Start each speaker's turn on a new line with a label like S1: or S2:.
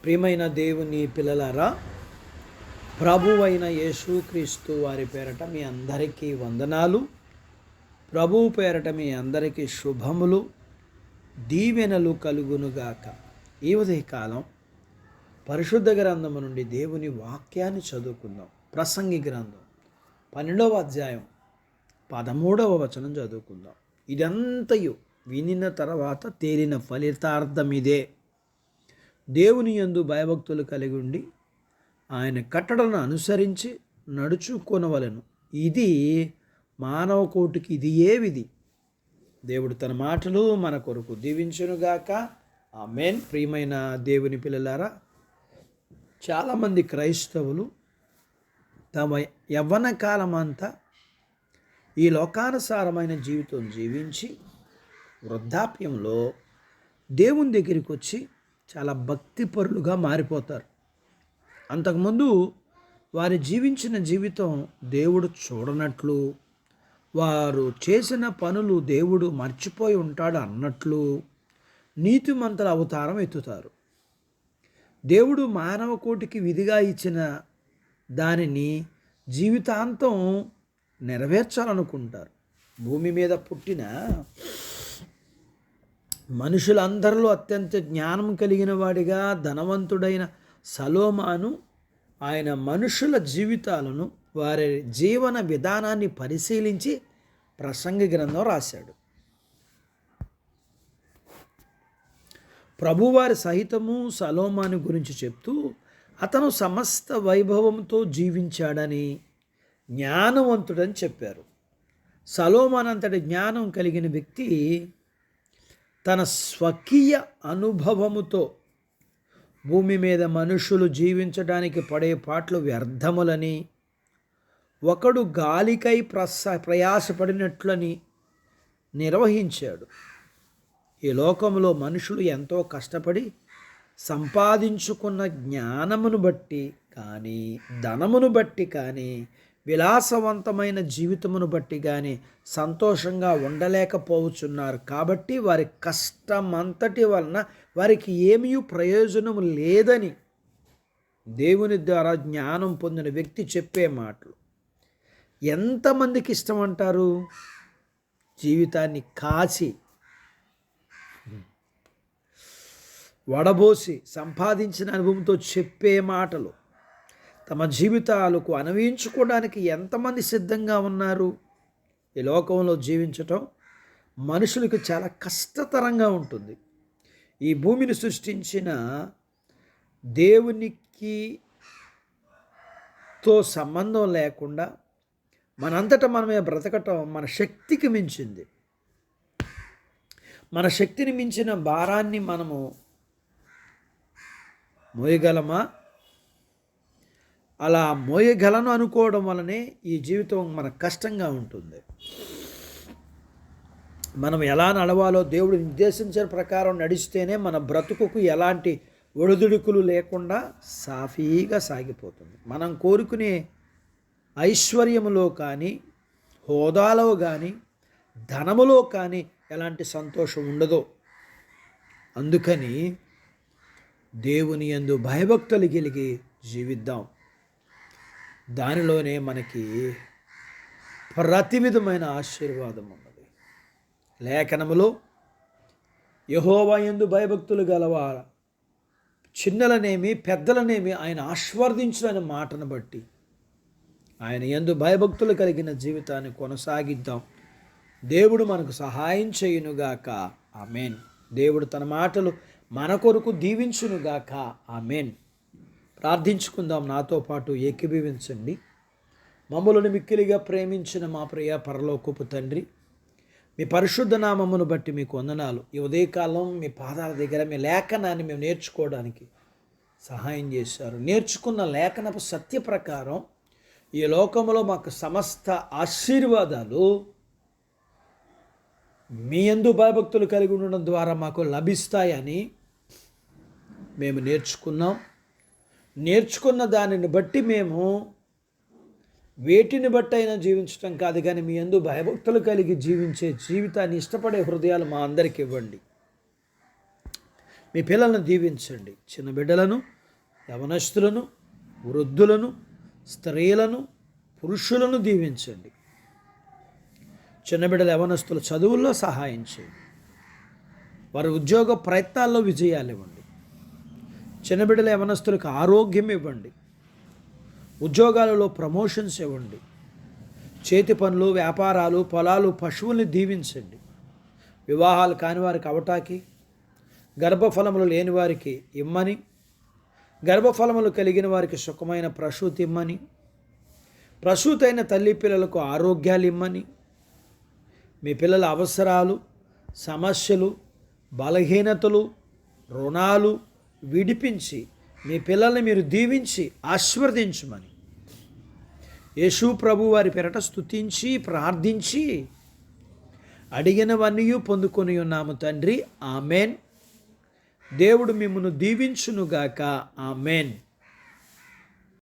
S1: ప్రియమైన దేవుని పిల్లలారా, ప్రభువైన యేసుక్రీస్తు వారి పేరట మీ అందరికీ వందనాలు. ప్రభువు పేరట మీ అందరికీ శుభములు, దీవెనలు కలుగునుగాక. ఈ ఉదయకాలం పరిశుద్ధ గ్రంథము నుండి దేవుని వాక్యాన్ని చదువుకుందాం. ప్రసంగి గ్రంథం 12వ అధ్యాయం 13వ వచనం చదువుకుందాం. ఇదంతయు వినిన తర్వాత తేలిన ఫలితార్థం ఇదే: దేవుని యందు భయభక్తులు కలిగి ఉండి ఆయన కట్టడలను అనుసరించి నడుచుకొనవలెను. ఇది మానవ కోటికి ఇది ఏ విధి. దేవుడు తన మాటలు మన కొరకు దీవించునుగాక. ఆమేన్. ప్రియమైన దేవుని పిల్లలారా, చాలామంది క్రైస్తవులు తమ యవ్వన కాలమంతా ఈ లోకానుసారమైన జీవితం జీవించి వృద్ధాప్యంలో దేవుని దగ్గరికి వచ్చి చాలా భక్తిపరులుగా మారిపోతారు. అంతకుముందు వారు జీవించిన జీవితం దేవుడు చూడనట్లు, వారు చేసిన పనులు దేవుడు మర్చిపోయి ఉంటాడు అన్నట్లు నీతిమంతుల అవతారం ఎత్తుతారు. దేవుడు మానవ కోటికి విధిగా ఇచ్చిన దానిని జీవితాంతం నెరవేర్చాలనుకుంటారు. భూమి మీద పుట్టిన మనుషులందరిలో అత్యంత జ్ఞానం కలిగిన వాడిగా ధనవంతుడైన సలోమాను ఆయన మనుషుల జీవితాలను, వారి జీవన విధానాన్ని పరిశీలించి ప్రసంగి గ్రంథం రాశాడు. ప్రభువారి సహితము సలోమాను గురించి చెప్తూ అతను సమస్త వైభవంతో జీవించాడని, జ్ఞానవంతుడని చెప్పారు. సలోమాను అంతటి జ్ఞానం కలిగిన వ్యక్తి తన స్వకీయ అనుభవముతో భూమి మీద మనుషులు జీవించడానికి పడే పాటలు వ్యర్థములని, ఒకడు గాలికై ప్రయాసపడినట్లని నిర్వహించాడు. ఈ లోకంలో మనుషులు ఎంతో కష్టపడి సంపాదించుకున్న జ్ఞానమును బట్టి కానీ, ధనమును బట్టి కానీ, విలాసవంతమైన జీవితమును బట్టి కానీ సంతోషంగా ఉండలేకపోవచ్చున్నారు. కాబట్టి వారి కష్టమంతటి వలన వారికి ఏమీ ప్రయోజనం లేదని దేవుని ద్వారా జ్ఞానం పొందిన వ్యక్తి చెప్పే మాటలు ఎంతమందికి ఇష్టం అంటారు? జీవితాన్ని కాచి వడబోసి సంపాదించిన అనుభవంతో చెప్పే మాటలు తమ జీవితాలకు అన్వయించుకోవడానికి ఎంతమంది సిద్ధంగా ఉన్నారు? ఈ లోకంలో జీవించటం మనుషులకు చాలా కష్టతరంగా ఉంటుంది. ఈ భూమిని సృష్టించిన దేవునికి తో సంబంధం లేకుండా మనంతటా మనమే బ్రతకటం మన శక్తికి మించింది. మన శక్తిని మించిన భారాన్ని మనము మోయగలమా? అలా మోయగలను అనుకోవడం వలనే ఈ జీవితం మనకు కష్టంగా ఉంటుంది. మనం ఎలా నడవాలో దేవుడు నిర్దేశించిన ప్రకారం నడిస్తేనే మన బ్రతుకుకు ఎలాంటి ఒడిదుడుకులు లేకుండా సాఫీగా సాగిపోతుంది. మనం కోరుకునే ఐశ్వర్యములో కానీ, హోదాలో కానీ, ధనములో కానీ ఎలాంటి సంతోషం ఉండదు. అందుకని దేవుని యందు భయభక్తులు కలిగి జీవిద్దాం. దానిలోనే మనకి ప్రతి విధమైన ఆశీర్వాదం ఉన్నది. లేఖనములో యెహోవా యందు భయభక్తులు గలవార చిన్నలనేమి పెద్దలనేమి ఆయన ఆశీర్వదించులనే మాటను బట్టి ఆయన యందు భయభక్తులు కలిగిన జీవితాన్ని కొనసాగిద్దాం. దేవుడు మనకు సహాయం చేయునుగాక. ఆమేన్. దేవుడు తన మాటలు మన కొరకు దీవించునుగాక. ఆమేన్. ప్రార్థించుకుందాం. నాతో పాటు ఏకీభవించండి. మమ్మలను మిక్కిలిగా ప్రేమించిన మా ప్రియ పరలోకపు తండ్రి, మీ పరిశుద్ధ నామమును బట్టి మీకు వందనాలు. ఈ ఉదయకాలం మీ పాదాల దగ్గర మీ లేఖనాన్ని మేము నేర్చుకోవడానికి సహాయం చేశారు. నేర్చుకున్న లేఖనపు సత్య ప్రకారం ఈ లోకంలో మాకు సమస్త ఆశీర్వాదాలు మీ యందు భయభక్తులు కలిగి ఉండడం ద్వారా మాకు లభిస్తాయని మేము నేర్చుకున్నాం. నేర్చుకున్న దానిని బట్టి మేము వేటిని బట్టి అయినా జీవించటం కాదు, కానీ మీ యందు భయభక్తులు కలిగి జీవించే జీవితాన్ని ఇష్టపడే హృదయాలు మా అందరికి ఇవ్వండి. మీ పిల్లలను దీవించండి. చిన్న బిడ్డలను, యవనస్తులను, వృద్ధులను, స్త్రీలను, పురుషులను దీవించండి. చిన్న బిడ్డల యవనస్తుల చదువుల్లో సహాయం చేయండి. వారి ఉద్యోగ ప్రయత్నాల్లో విజయాలు ఇవ్వండి. చిన్న బిడ్డల యవనస్తులకు ఆరోగ్యం ఇవ్వండి. ఉద్యోగాలలో ప్రమోషన్స్ ఇవ్వండి. చేతి పనులు, వ్యాపారాలు, పొలాలు, పశువుల్ని దీవించండి. వివాహాలు కాని వారికి అవటాకి, గర్భఫలములు లేని వారికి ఇమ్మని, గర్భఫలములు కలిగిన వారికి సుఖమైన ప్రసూతి ఇమ్మని, ప్రసూతైన తల్లి పిల్లలకు ఆరోగ్యాలు ఇమ్మని, మీ పిల్లల అవసరాలు, సమస్యలు, బలహీనతలు, రుణాలు విడిపించి మీ పిల్లల్ని మీరు దీవించి ఆశీర్వదించమని యేసు ప్రభు వారి పేరట స్తుతించి ప్రార్థించి అడిగినవన్నీ పొందుకొని ఉన్నాము తండ్రి. ఆమెన్. దేవుడు మిమ్మును దీవించునుగాక. ఆమెన్.